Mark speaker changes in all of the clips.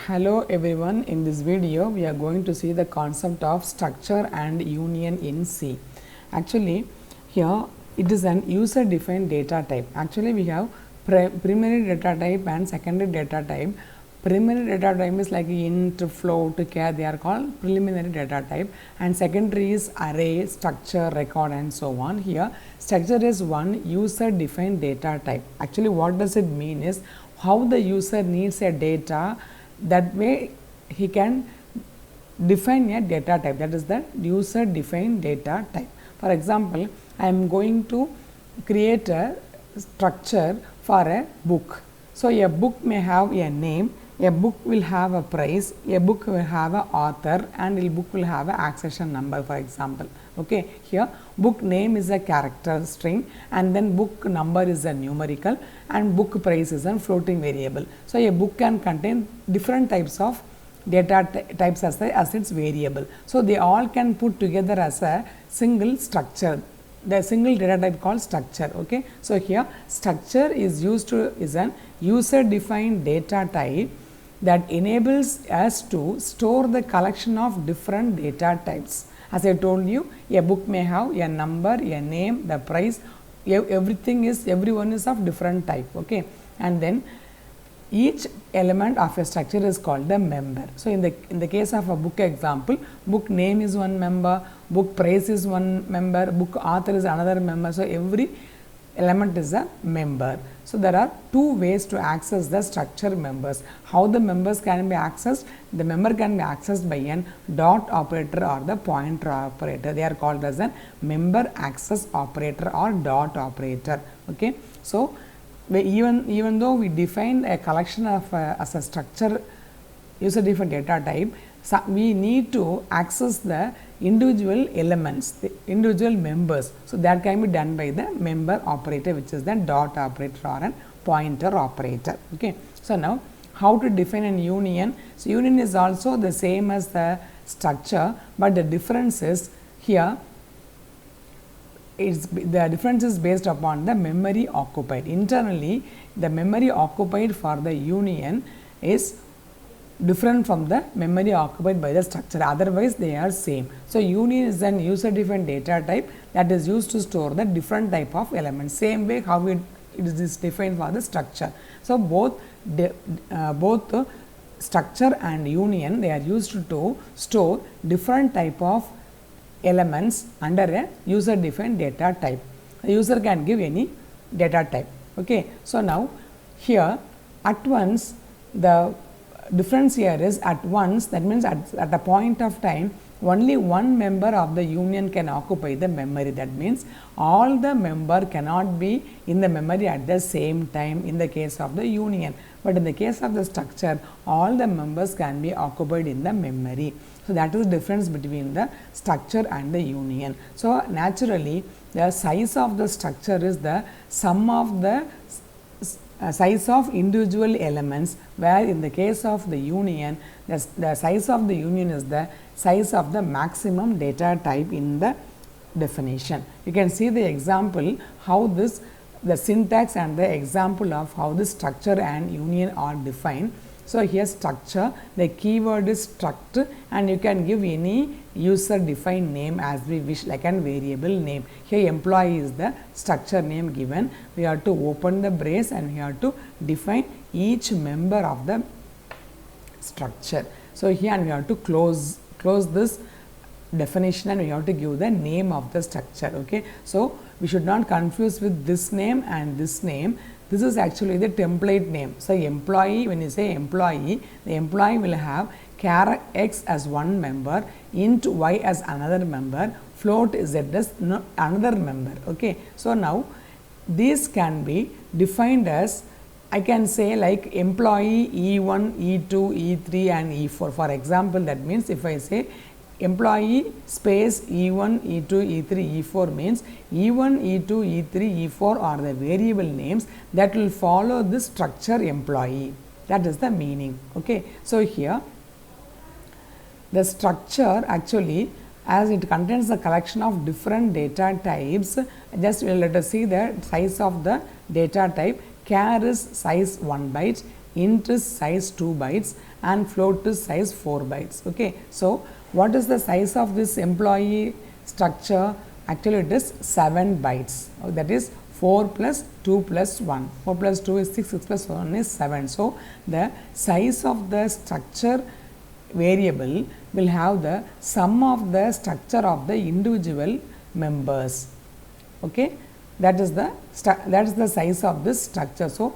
Speaker 1: Hello everyone, in this video we are going to see the concept of structure and union in C. Actually here it is an user defined data type. Actually we have primary data type and secondary data type. Primary data type is like int, float, char, they are called preliminary data type, and secondary is array, structure, record and so on. Here structure is one user defined data type. Actually what does it mean is how the user needs a data, that way he can define a data type, that is the user defined data type. For example, I am going to create a structure for a book. So a book may have a name, a book will have a price, a book will have an author, and a book will have an accession number, for example. Okay, here book name is a character string, and then book number is a numerical, and book price is a floating variable. So a book can contain different types of data types as its variable. So they all can put together as a single structure, the single data type called structure. Okay, so here structure is used to is an user defined data type that enables us to store the collection of different data types. As I told you, a book may have a number, a name, the price, everyone is of different type. Okay, and then each element of a structure is called the member. So in the case of a book example, book name is one member, book price is one member, book author is another member. So every element is a member. So there are two ways to access the structure members. How the members can be accessed? The member can be accessed by an dot operator or the pointer operator. They are called as a member access operator or dot operator. Okay, so even though we define a collection of as a structure user defined data type, so we need to access the individual elements, the individual members. So that can be done by the member operator, which is the dot operator or a pointer operator. Okay, so now how to define an union? So union is also the same as the structure, but the difference is here the difference is based upon the memory occupied. Internally, the memory occupied for the union is different from the memory occupied by the structure, otherwise they are same. So union is an user defined data type that is used to store the different type of elements, same way how it is defined for the structure. So both structure and union, they are used to store different type of elements under a user defined data type. The user can give any data type. Okay, so now here at once, the difference here is at once, that means at a point of time only one member of the union can occupy the memory. That means all the member cannot be in the memory at the same time in the case of the union, but in the case of the structure all the members can be occupied in the memory. So that is the difference between the structure and the union. So naturally the size of the structure is the sum of the size of individual elements, where in the case of the union the size of the union is the size of the maximum data type in the definition. You can see the example how this, the syntax and the example of how the structure and union are defined. So here structure, the keyword is struct, and you can give any user defined name as we wish, like an variable name. Here employee is the structure name given. We have to open the brace and we have to define each member of the structure. So here we have to close this definition and we have to give the name of the structure. Okay, so we should not confuse with this name and this name. This is actually the template name. So employee, when you say employee, the employee will have char x as one member, int y as another member, float z as another member. Okay, so now these can be defined as, I can say like employee E1, E2, E3 and E4. For example, that means if I say employee space E1, E2, E3, E4 means E1, E2, E3, E4 are the variable names that will follow this structure employee. That is the meaning. Okay, so here the structure actually, as it contains a collection of different data types, just let us see the size of the data type. Char is size 1 byte, int is size 2 bytes and float is size 4 bytes. Okay. So, what is the size of this employee structure? Actually, it is 7 bytes, that is 4 plus 2 plus 1. 4 plus 2 is 6, 6 plus 1 is 7. So, the size of the structure variable will have the sum of the structure of the individual members. Okay. That is the size of this structure. So,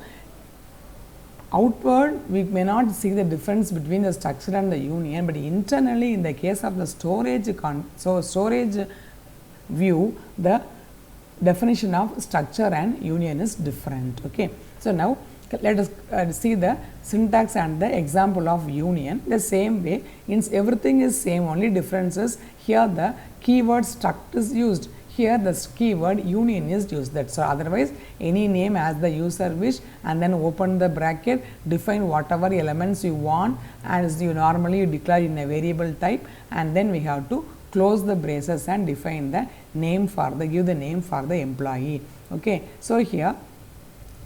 Speaker 1: outward we may not see the difference between the structure and the union, but internally in the case of the storage view, the definition of structure and union is different. Okay. So, now let us see the syntax and the example of union. The same way, everything is same, only difference is here the keyword struct is used, here the keyword union is used, that's all. Otherwise, any name as the user wish, and then open the bracket, define whatever elements you want as you normally declare in a variable type, and then we have to close the braces and define the name for the give the name for the employee. Okay. So, here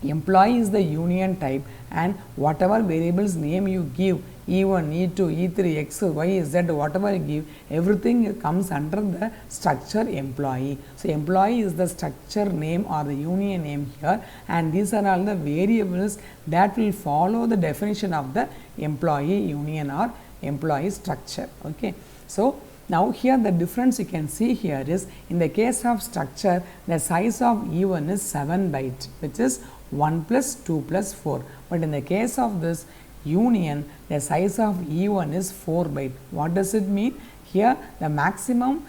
Speaker 1: employee is the union type, and whatever variables name you give, E1, E2, E3, X, Y, Z, whatever you give, everything comes under the structure employee. So, employee is the structure name or the union name here, and these are all the variables that will follow the definition of the employee union or employee structure. Okay. So, now here the difference you can see here is, in the case of structure, the size of E1 is 7 byte, which is 1 plus 2 plus 4, but in the case of this union, the size of E1 is 4 byte. What does it mean? Here the maximum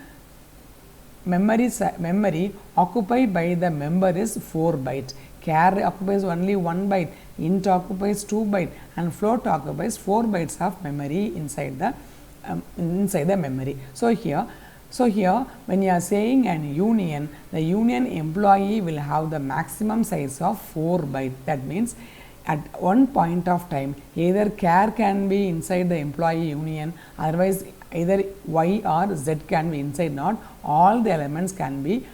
Speaker 1: memory occupied by the member is 4 byte, char occupies only 1 byte, int occupies 2 byte, and float occupies 4 bytes of memory inside the memory. So, here when you are saying an union, the union employee will have the maximum size of 4 byte. That means, at one point of time, either char can be inside the employee union, otherwise either Y or Z can be inside, not all the elements can be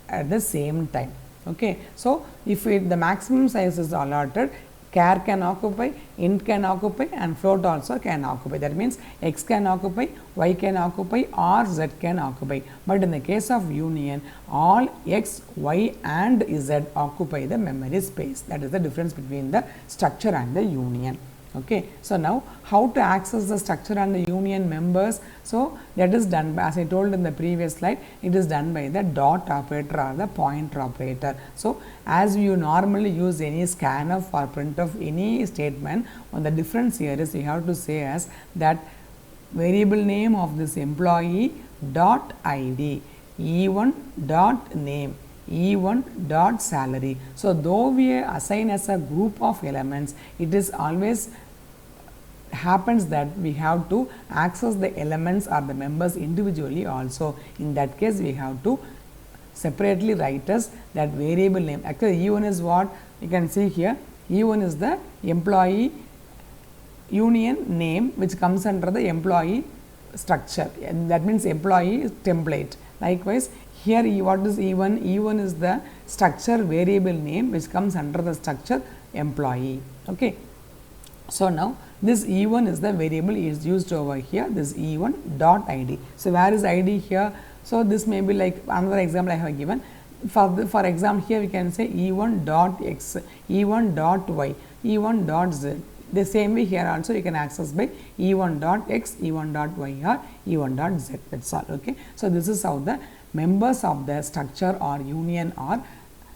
Speaker 1: at the same time. Okay. So, if the maximum size is allotted, char can occupy, int can occupy, and float also can occupy. That means, X can occupy, Y can occupy, or Z can occupy. But in the case of union, all X, Y and Z occupy the memory space. That is the difference between the structure and the union. Okay. So, now how to access the structure and the union members? So, that is done by, as I told in the previous slide, it is done by the dot operator or the pointer operator. So, as you normally use any scanf or printf any statement, the difference here is you have to say as that variable name of this employee dot id, E1 dot name, E1 dot salary. So, though we assign as a group of elements, it is always happens that we have to access the elements or the members individually also. In that case, we have to separately write as that variable name. Actually, E1 is what you can see here. E1 is the employee union name, which comes under the employee structure, and that means employee template. Likewise, here what is E1? E1 is the structure variable name, which comes under the structure employee. Okay. So, now this E1 is the variable is used over here, this E1 dot id. So, where is id here? So, this may be like another example I have given. For example, here we can say E1 dot x, E1 dot y, E1 dot z. The same way here also you can access by E1 dot x, E1 dot y or E1 dot z. That's all. Okay. So, this is how the members of the structure or union are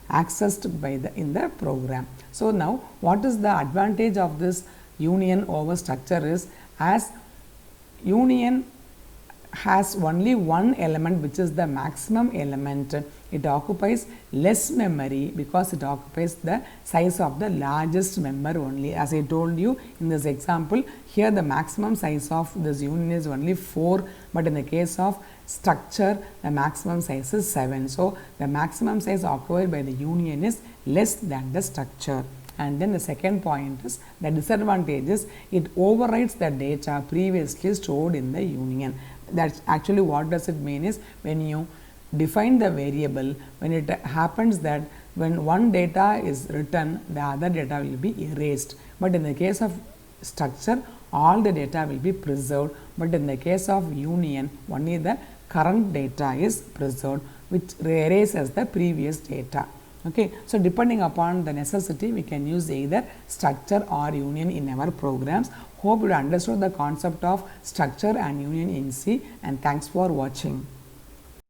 Speaker 1: accessed by in the program. So, now what is the advantage of this union over structure is, as union has only one element, which is the maximum element, it occupies less memory because it occupies the size of the largest member only. As I told you in this example, here the maximum size of this union is only 4, but in the case of structure, the maximum size is 7. So, the maximum size occupied by the union is less than the structure. And then the second point is the disadvantage is it overwrites the data previously stored in the union. That's actually what does it mean is, when you define the variable, when it happens that when one data is written, the other data will be erased. But in the case of structure, all the data will be preserved, but in the case of union, only the current data is preserved, which erases the previous data. Okay, so depending upon the necessity, we can use either structure or union in our programs. Hope you understood the concept of structure and union in C, and thanks for watching.